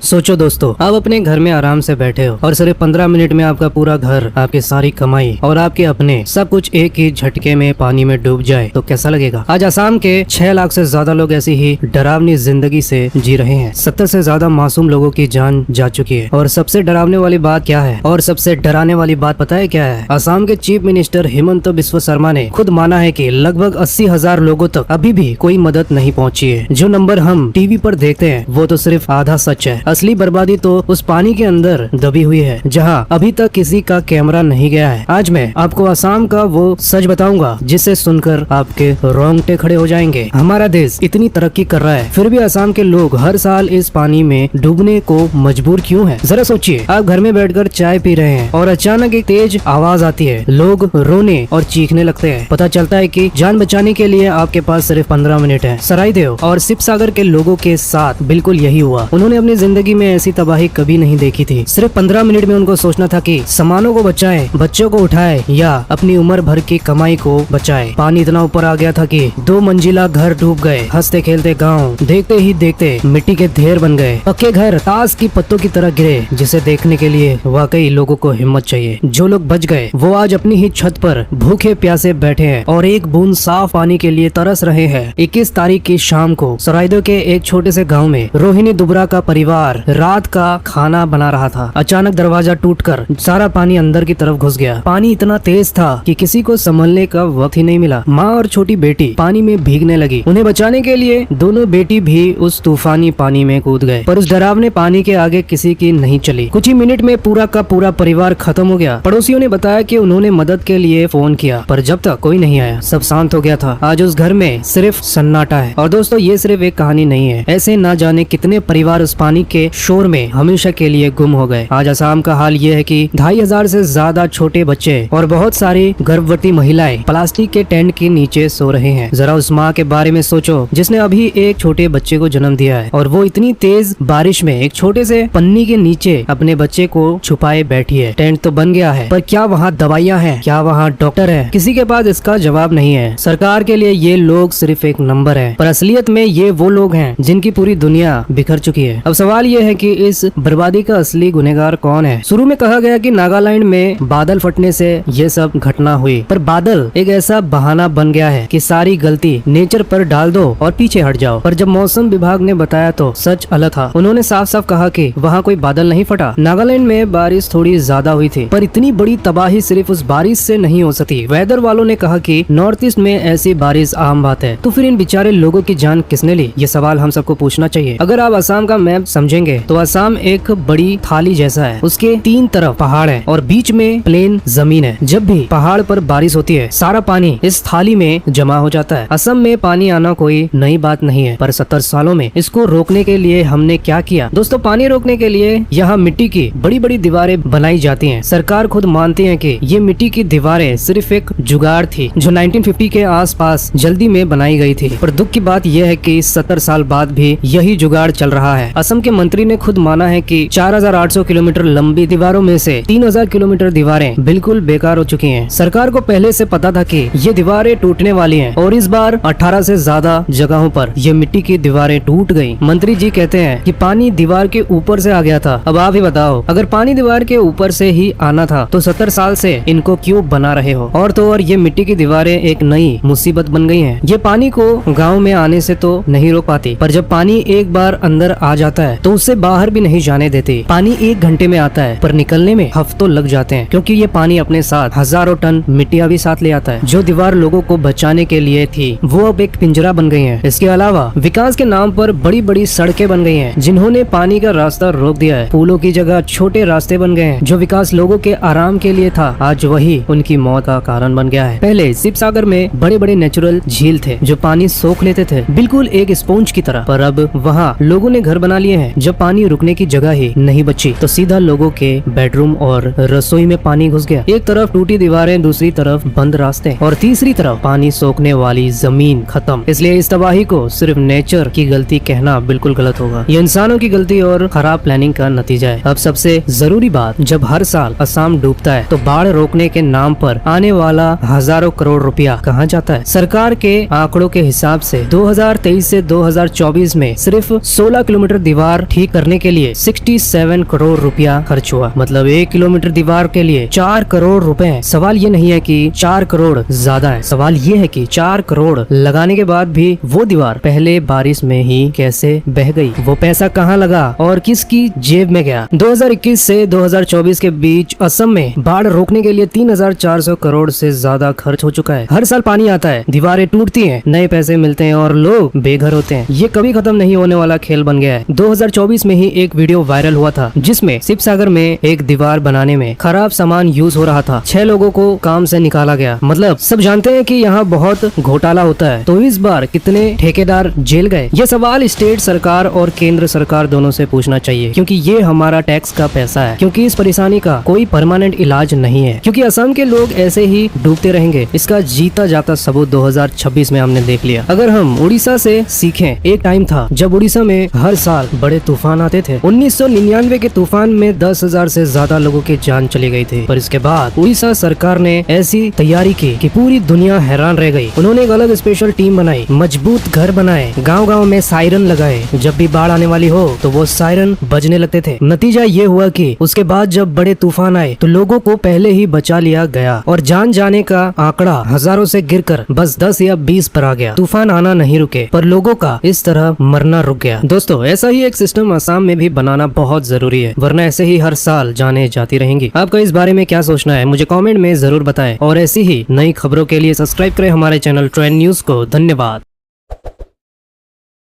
सोचो दोस्तों, आप अपने घर में आराम से बैठे हो और सिर्फ 15 मिनट में आपका पूरा घर, आपकी सारी कमाई और आपके अपने सब कुछ एक ही झटके में पानी में डूब जाए तो कैसा लगेगा। आज असम के 6 लाख से ज्यादा लोग ऐसी ही डरावनी जिंदगी से जी रहे हैं। 70 से ज्यादा मासूम लोगों की जान जा चुकी है। और सबसे डरावने वाली बात क्या है और सबसे डराने वाली बात पता है क्या है? असम के चीफ मिनिस्टर हिमंत बिस्वा शर्मा ने खुद माना है कि लगभग 80,000 लोगों तक अभी भी कोई मदद नहीं पहुंची है। जो नंबर हम टीवी पर देखते हैं वो तो सिर्फ आधा सच है। असली बर्बादी तो उस पानी के अंदर दबी हुई है जहां अभी तक किसी का कैमरा नहीं गया है। आज मैं आपको असम का वो सच बताऊंगा जिसे सुनकर आपके रोंगटे खड़े हो जाएंगे। हमारा देश इतनी तरक्की कर रहा है फिर भी असम के लोग हर साल इस पानी में डूबने को मजबूर क्यों है? जरा सोचिए, आप घर में बैठकर चाय पी रहे हैं और अचानक एक तेज आवाज आती है। लोग रोने और चीखने लगते हैं। पता चलता है कि जान बचाने के लिए आपके पास सिर्फ 15 मिनट है। सरायदेव और शिवसागर के लोगों के साथ बिल्कुल यही हुआ। उन्होंने अपनी जिंदगी में ऐसी तबाही कभी नहीं देखी थी। सिर्फ 15 मिनट में उनको सोचना था कि सामानों को बचाएं, बच्चों को उठाएं या अपनी उम्र भर की कमाई को बचाएं। पानी इतना ऊपर आ गया था कि 2 मंजिला घर डूब गए। हंसते खेलते गांव देखते ही देखते मिट्टी के ढेर बन गए। पक्के घर ताश की पत्तों की तरह गिरे, जिसे देखने के लिए वाकई लोगों को हिम्मत चाहिए। जो लोग बच गए वो आज अपनी ही छत पर भूखे प्यासे बैठे हैं और एक बूंद साफ पानी के लिए तरस रहे हैं। 21 तारीख की शाम को सरायदेव के एक छोटे से गाँव में रोहिणी दुबरा का परिवार रात का खाना बना रहा था। अचानक दरवाजा टूटकर सारा पानी अंदर की तरफ घुस गया। पानी इतना तेज था कि किसी को संभलने का वक्त ही नहीं मिला। माँ और छोटी बेटी पानी में भीगने लगी। उन्हें बचाने के लिए दोनों बेटी भी उस तूफानी पानी में कूद गए, पर उस डरावने पानी के आगे किसी की नहीं चली। कुछ ही मिनट में पूरा का पूरा परिवार खत्म हो गया। पड़ोसियों ने बताया कि उन्होंने मदद के लिए फोन किया, पर जब तक कोई नहीं आया सब शांत हो गया था। आज उस घर में सिर्फ सन्नाटा है। और दोस्तों, ये सिर्फ एक कहानी नहीं है। ऐसे ना जाने कितने परिवार उस पानी के शोर में हमेशा के लिए गुम हो गए। आज असम का हाल ये है कि 2,500 से ज्यादा छोटे बच्चे और बहुत सारी गर्भवती महिलाएं प्लास्टिक के टेंट के नीचे सो रहे हैं। जरा उस माँ के बारे में सोचो जिसने अभी एक छोटे बच्चे को जन्म दिया है और वो इतनी तेज बारिश में एक छोटे से पन्नी के नीचे अपने बच्चे को छुपाए बैठी है। टेंट तो बन गया है, पर क्या वहाँ दवाइयाँ हैं? क्या वहाँ डॉक्टर है? किसी के पास इसका जवाब नहीं है। सरकार के लिए ये लोग सिर्फ एक नंबर है, पर असलियत में ये वो लोग हैं जिनकी पूरी दुनिया बिखर चुकी है। अब सवाल ये है कि इस बर्बादी का असली गुनहगार कौन है? शुरू में कहा गया कि नागालैंड में बादल फटने से ये सब घटना हुई, पर बादल एक ऐसा बहाना बन गया है कि सारी गलती नेचर पर डाल दो और पीछे हट जाओ। पर जब मौसम विभाग ने बताया तो सच अलग था। उन्होंने साफ साफ कहा कि वहाँ कोई बादल नहीं फटा। नागालैंड में बारिश थोड़ी ज्यादा हुई थी, पर इतनी बड़ी तबाही सिर्फ उस बारिश से नहीं हो सकती। वेदर वालों ने कहा कि नॉर्थ ईस्ट में ऐसी बारिश आम बात है। तो फिर इन बेचारे लोगों की जान किसने ली? ये सवाल हम सबको पूछना चाहिए। अगर आप असम का मैप समझेंगे तो असम एक बड़ी थाली जैसा है। उसके 3 तरफ पहाड़ है और बीच में प्लेन जमीन है। जब भी पहाड़ पर बारिश होती है सारा पानी इस थाली में जमा हो जाता है। असम में पानी आना कोई नई बात नहीं है, पर 70 सालों में इसको रोकने के लिए हमने क्या किया? दोस्तों, पानी रोकने के लिए यहाँ मिट्टी की बड़ी बड़ी दीवारें बनाई जाती हैं। सरकार खुद मानती है कि ये मिट्टी की दीवारें सिर्फ एक जुगाड़ थी जो 1950 के आसपास जल्दी में बनाई गई थी। पर दुख की बात यह है कि 70 साल बाद भी यही जुगाड़ चल रहा है। असम के मंत्री ने खुद माना है कि 4,800 किलोमीटर लंबी दीवारों में से 3,000 किलोमीटर दीवारें बिल्कुल बेकार हो चुकी हैं। सरकार को पहले से पता था कि ये दीवारें टूटने वाली हैं और इस बार 18 से ज्यादा जगहों पर ये मिट्टी की दीवारें टूट गयी। मंत्री जी कहते हैं कि पानी दीवार के ऊपर से आ गया था। अब आप ही बताओ, अगर पानी दीवार के ऊपर से ही आना था तो 70 साल से इनको क्यों बना रहे हो? और तो और ये मिट्टी की दीवारें एक नई मुसीबत बन गई है। ये पानी को गाँव में आने से तो नहीं रोक पाती, पर जब पानी एक बार अंदर आ जाता है तो उससे बाहर भी नहीं जाने देती। पानी 1 घंटे में आता है पर निकलने में हफ्तों लग जाते हैं, क्योंकि ये पानी अपने साथ हजारों टन मिट्टियाँ भी साथ ले आता है। जो दीवार लोगों को बचाने के लिए थी वो अब एक पिंजरा बन गई है। इसके अलावा विकास के नाम पर बड़ी बड़ी सड़कें बन गई हैं, जिन्होंने पानी का रास्ता रोक दिया है। पुलों की जगह छोटे रास्ते बन गए हैं। जो विकास लोगों के आराम के लिए था आज वही उनकी मौत का कारण बन गया है। पहले शिवसागर में बड़े बड़े नेचुरल झील थे जो पानी सोख लेते थे बिल्कुल एक स्पॉन्ज की तरह, पर अब वहाँ लोगों ने घर बना लिए हैं। जब पानी रुकने की जगह ही नहीं बची तो सीधा लोगों के बेडरूम और रसोई में पानी घुस गया। एक तरफ टूटी दीवारें, दूसरी तरफ बंद रास्ते और तीसरी तरफ पानी सोखने वाली जमीन खत्म। इसलिए इस तबाही को सिर्फ नेचर की गलती कहना बिल्कुल गलत होगा। ये इंसानों की गलती और खराब प्लानिंग का नतीजा है। अब सबसे जरूरी बात, जब हर साल असम डूबता है तो बाढ़ रोकने के नाम पर आने वाला हजारों करोड़ रुपया कहाँ जाता है? सरकार के आंकड़ों के हिसाब से 2023 से 2024 में सिर्फ 16 किलोमीटर दीवार ठीक करने के लिए 67 करोड़ रुपया खर्च हुआ। मतलब 1 किलोमीटर दीवार के लिए 4 करोड़ रुपए। सवाल ये नहीं है कि 4 करोड़ ज्यादा है, सवाल ये है कि 4 करोड़ लगाने के बाद भी वो दीवार पहले बारिश में ही कैसे बह गई, वो पैसा कहाँ लगा और किसकी जेब में गया। 2021 से 2024 के बीच असम में बाढ़ रोकने के लिए 3400 करोड़ से ज्यादा खर्च हो चुका है। हर साल पानी आता है, दीवारें टूटती हैं, नए पैसे मिलते हैं और लोग बेघर होते हैं। ये कभी खत्म नहीं होने वाला खेल बन गया है। 2024 में ही एक वीडियो वायरल हुआ था जिसमें शिवसागर में एक दीवार बनाने में खराब सामान यूज हो रहा था। 6 लोगों को काम से निकाला गया। मतलब सब जानते हैं कि यहाँ बहुत घोटाला होता है, तो इस बार कितने ठेकेदार जेल गए? ये सवाल स्टेट सरकार और केंद्र सरकार दोनों से पूछना चाहिए, क्योंकि ये हमारा टैक्स का पैसा है। क्योंकि इस परेशानी का कोई परमानेंट इलाज नहीं है, क्योंकि असम के लोग ऐसे ही डूबते रहेंगे। इसका जीता जाता सबूत 2026 में हमने देख लिया। अगर हम उड़ीसा से सीखें, एक टाइम था जब उड़ीसा में हर साल बड़े तूफान आते थे। 1999 के तूफान में 10,000 से ज्यादा लोगों की जान चली गई थी। पर इसके बाद उड़ीसा सरकार ने ऐसी तैयारी की कि पूरी दुनिया हैरान रह गई। उन्होंने एक अलग स्पेशल टीम बनाई, मजबूत घर बनाए, गांव-गांव में सायरन लगाए। जब भी बाढ़ आने वाली हो तो वो सायरन बजने लगते थे। नतीजा ये हुआ कि उसके बाद जब बड़े तूफान आए तो लोगों को पहले ही बचा लिया गया और जान जाने का आंकड़ा हजारों से गिरकर बस 10 या 20 पर आ गया। तूफान आना नहीं रुके, पर लोगों का इस तरह मरना रुक गया। दोस्तों, ऐसा ही एक सिस्टम असम में भी बनाना बहुत जरूरी है, वरना ऐसे ही हर साल जाने जाती रहेंगी। आपका इस बारे में क्या सोचना है मुझे कमेंट में जरूर बताएं और ऐसी ही नई खबरों के लिए सब्सक्राइब करें हमारे चैनल ट्रेंड न्यूज को। धन्यवाद।